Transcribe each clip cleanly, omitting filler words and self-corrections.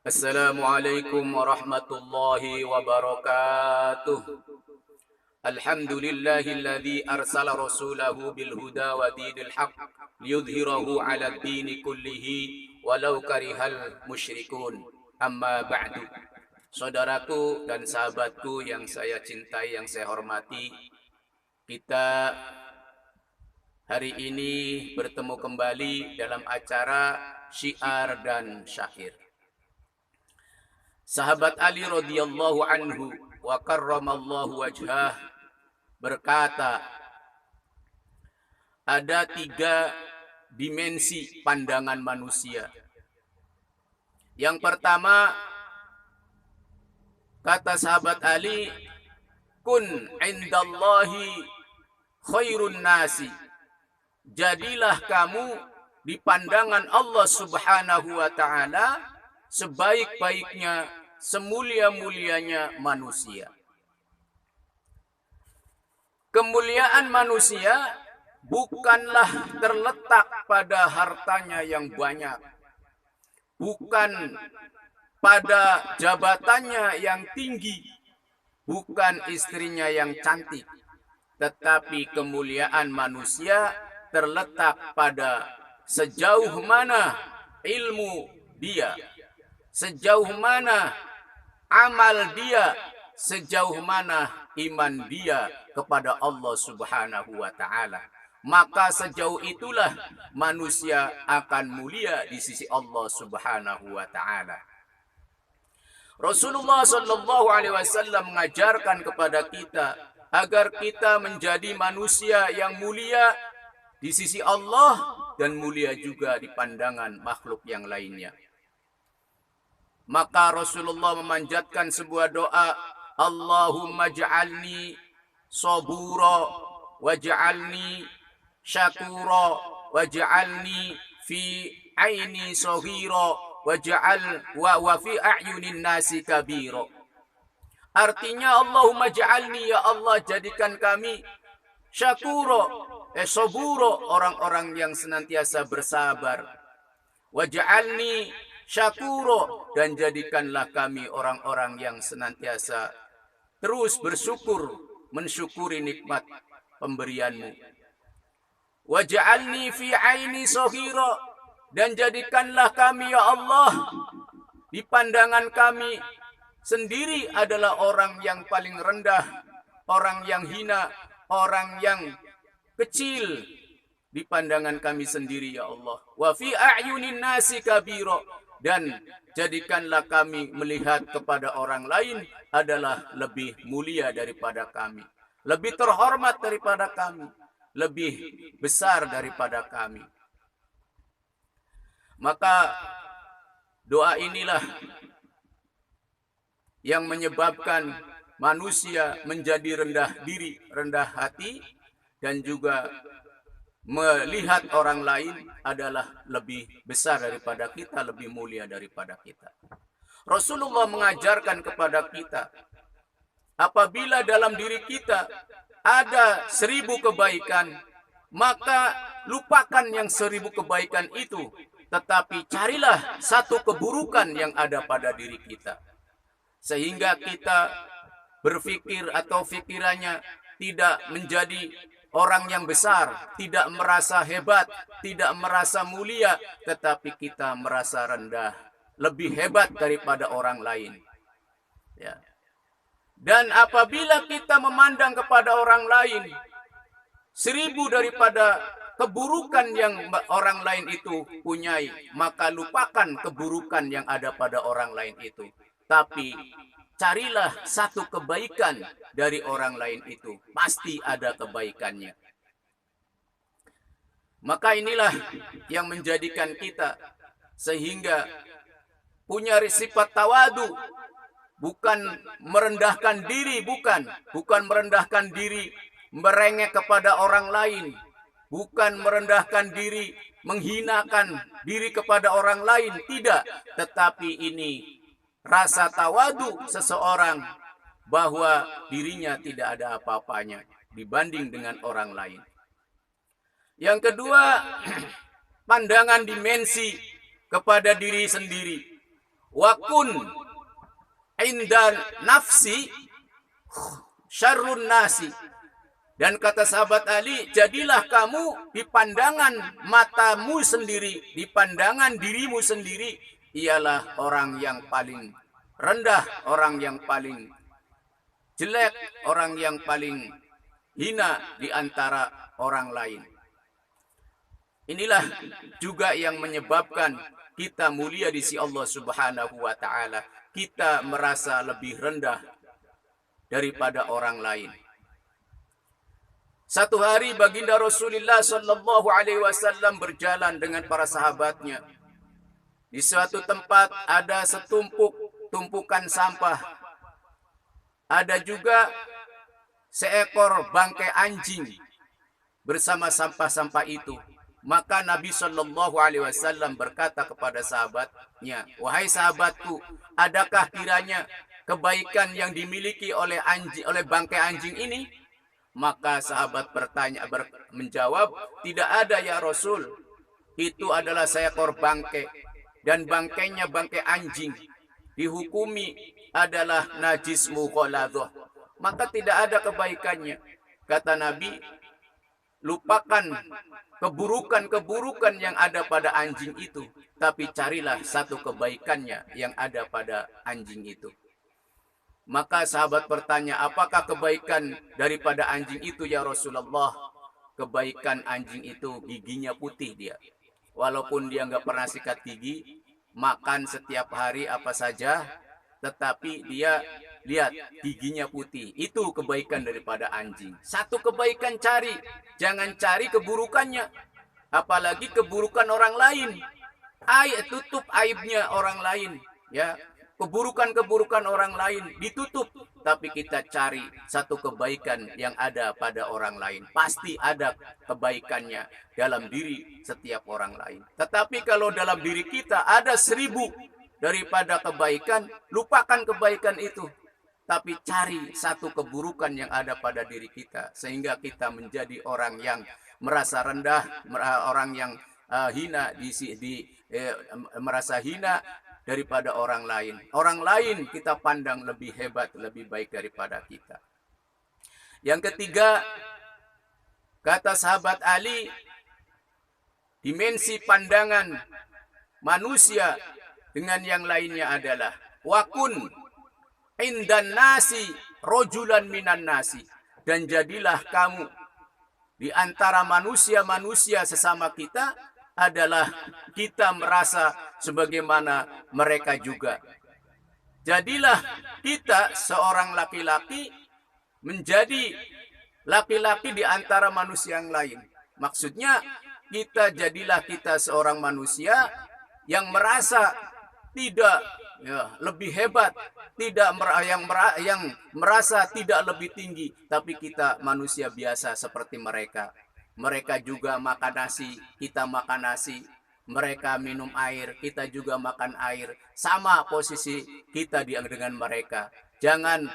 Assalamualaikum warahmatullahi wabarakatuh. Alhamdulillahilladzi arsala rasulahu bil huda wa dinil haq liyudhhirahu 'alad dini kullihi walau karihal musyrikun. Amma ba'du. Saudaraku dan sahabatku yang saya cintai, yang saya hormati, kita hari ini bertemu kembali dalam acara syiar dan syair. Sahabat Ali radhiyallahu anhu wa karramallahu wajhah berkata, ada 3 dimensi pandangan manusia. Yang pertama, kata sahabat Ali, kun indallahi khairun nasi. Jadilah kamu di pandangan Allah Subhanahu wa taala sebaik-baiknya, semulia-mulianya manusia. Kemuliaan manusia bukanlah terletak pada hartanya yang banyak, bukan pada jabatannya yang tinggi, bukan istrinya yang cantik, tetapi kemuliaan manusia terletak pada sejauh mana ilmu dia, sejauh mana amal dia, sejauh mana iman dia kepada Allah Subhanahu wa taala. Maka sejauh itulah manusia akan mulia di sisi Allah Subhanahu wa taala. Rasulullah sallallahu alaihi wasallam mengajarkan kepada kita agar kita menjadi manusia yang mulia di sisi Allah dan mulia juga di pandangan makhluk yang lainnya. Maka Rasulullah memanjatkan sebuah doa, Allahumma ja'alni sabura waj'alni syakura waj'alni fi aini saghira waj'al wa fi a'yunin nasi kabira. Artinya Allahumma ja'alni, ya Allah jadikan kami syakura, sabura, orang-orang yang senantiasa bersabar. Waj'alni syakura, dan jadikanlah kami orang-orang yang senantiasa terus bersyukur, mensyukuri nikmat pemberianmu. Waj'alni fi aini saghira, dan jadikanlah kami ya Allah di pandangan kami sendiri adalah orang yang paling rendah, orang yang hina, orang yang kecil di pandangan kami sendiri ya Allah. Wa fi a'yunin nasi kabira, dan jadikanlah kami melihat kepada orang lain adalah lebih mulia daripada kami, lebih terhormat daripada kami, lebih besar daripada kami. Maka doa inilah yang menyebabkan manusia menjadi rendah diri, rendah hati, dan juga melihat orang lain adalah lebih besar daripada kita, lebih mulia daripada kita. Rasulullah mengajarkan kepada kita, apabila dalam diri kita ada 1000 kebaikan, maka lupakan yang 1000 kebaikan itu, tetapi carilah 1 keburukan yang ada pada diri kita. Sehingga kita berpikir atau pikirannya tidak menjadi orang yang besar, tidak merasa hebat, tidak merasa mulia, tetapi kita merasa rendah, lebih hebat daripada orang lain. Ya. Dan apabila kita memandang kepada orang lain 1000 daripada keburukan yang orang lain itu punyai, maka lupakan keburukan yang ada pada orang lain itu. Tapi carilah 1 kebaikan dari orang lain itu. Pasti ada kebaikannya. Maka inilah yang menjadikan kita sehingga punya sifat tawadu. Bukan merendahkan diri, bukan merendahkan diri, merengek kepada orang lain. Bukan merendahkan diri, menghinakan diri kepada orang lain. Tidak. Tetapi ini rasa tawadu seseorang bahwa dirinya tidak ada apa-apanya dibanding dengan orang lain. Yang kedua, pandangan dimensi kepada diri sendiri. wa kun inda nafsi syarrun nasi. Dan kata sahabat Ali, jadilah kamu di pandangan matamu sendiri, di pandangan dirimu sendiri, ialah orang yang paling rendah, orang yang paling jelek, orang yang paling hina di antara orang lain. Inilah juga yang menyebabkan kita mulia di sisi Allah Subhanahu wa taala. Kita merasa lebih rendah daripada orang lain. Satu hari baginda Rasulullah sallallahu alaihi wasallam berjalan dengan para sahabatnya. Di suatu tempat ada tumpukan sampah. Ada juga seekor bangkai anjing bersama sampah-sampah itu. Maka Nabi sallallahu alaihi wasallam berkata kepada sahabatnya, "Wahai sahabatku, adakah kiranya kebaikan yang dimiliki oleh bangkai anjing ini?" Maka sahabat menjawab, "Tidak ada ya Rasul. Itu adalah seekor bangkai dan bangkainya bangkai anjing. Dihukumi adalah najis mughaladzah. Maka tidak ada kebaikannya." Kata Nabi, "Lupakan keburukan-keburukan yang ada pada anjing itu, tapi carilah satu kebaikannya yang ada pada anjing itu." Maka sahabat bertanya, "Apakah kebaikan daripada anjing itu ya Rasulullah?" Kebaikan anjing itu giginya putih dia. Walaupun dia nggak pernah sikat gigi, makan setiap hari apa saja, tetapi dia lihat giginya putih. Itu kebaikan daripada anjing. Satu kebaikan cari, jangan cari keburukannya. Apalagi keburukan orang lain. Tutup aibnya orang lain, ya. Keburukan-keburukan orang lain ditutup, tapi kita cari satu kebaikan yang ada pada orang lain. Pasti ada kebaikannya dalam diri setiap orang lain. Tetapi kalau dalam diri kita ada 1000 daripada kebaikan, lupakan kebaikan itu. Tapi cari satu keburukan yang ada pada diri kita, sehingga kita menjadi orang yang merasa rendah, orang yang hina, merasa hina daripada orang lain. Orang lain kita pandang lebih hebat, lebih baik daripada kita. Yang ketiga, kata sahabat Ali, dimensi pandangan manusia dengan yang lainnya adalah wakun indan nasi rojulan minan nasi. Dan jadilah kamu di antara manusia-manusia sesama kita adalah kita merasa sebagaimana mereka juga. Jadilah kita seorang laki-laki menjadi laki-laki di antara manusia yang lain. Maksudnya jadilah kita seorang manusia yang merasa tidak lebih hebat, yang merasa tidak lebih tinggi, tapi kita manusia biasa seperti mereka. Mereka juga makan nasi, kita makan nasi. Mereka minum air, kita juga makan air. Sama posisi kita dengan mereka. Jangan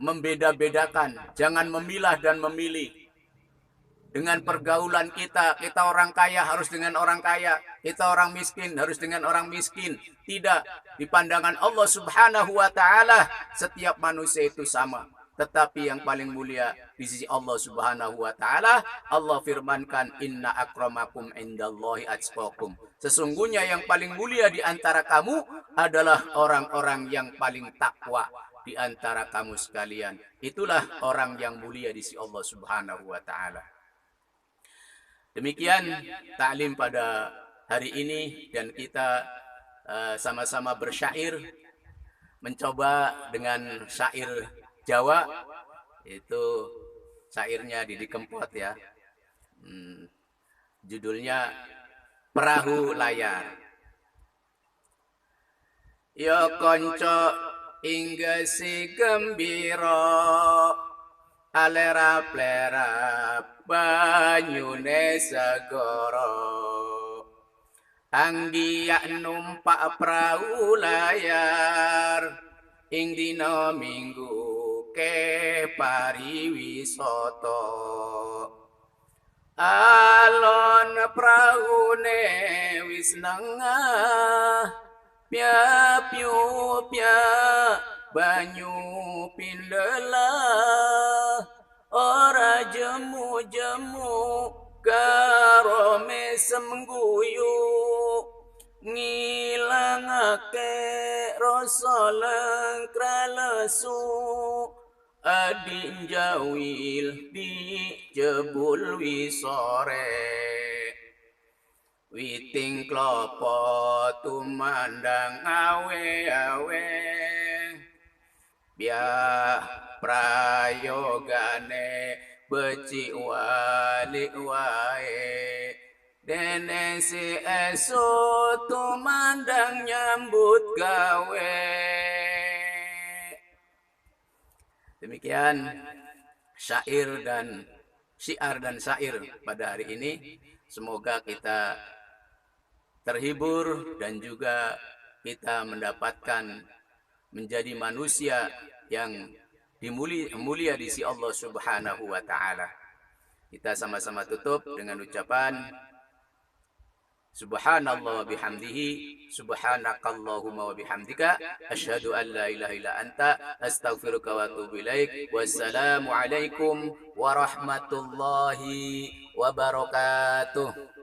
membeda-bedakan, jangan memilah dan memilih. Dengan pergaulan kita orang kaya harus dengan orang kaya, kita orang miskin harus dengan orang miskin. Tidak, di pandangan Allah Subhanahu wa taala setiap manusia itu sama. Tetapi yang paling mulia di sisi Allah Subhanahu wa taala, Allah firmankan, "Inna akramakum indallahi atqakum." Sesungguhnya yang paling mulia di antara kamu adalah orang-orang yang paling takwa di antara kamu sekalian. Itulah orang yang mulia di sisi Allah Subhanahu wa taala. Demikian taklim pada hari ini, dan kita sama-sama bersyair, mencoba dengan syair Jawa. Itu syairnya Didi Kempot ya. Judulnya Perahu Layar. Yo konco inggesi gembira, alerap-lerap banyune segara. Anggiyak numpak perahu layar, ing dina Minggu ke pariwisata. Alon praune wis nengah, Pia piu pia banyu pindela ora jemu-jemu karo mesem guyu ngilangake rasa lengkra lesu adin jawil di jebul wisore witing klopo tumandang awe-awe biah prayogane beci walik wae dene si esok tumandang nyambut gawe. Demikian syair dan syiar dan syair pada hari ini. Semoga kita terhibur dan juga kita mendapatkan menjadi manusia yang mulia di sisi Allah Subhanahu wa taala. Kita sama-sama tutup dengan ucapan Subhanallah wa bihamdihi subhanakallahumma wa bihamdika asyhadu an la ilaha illa anta astaghfiruka wa atubu ilaik. Wassalamu alaikum warahmatullahi wabarakatuh.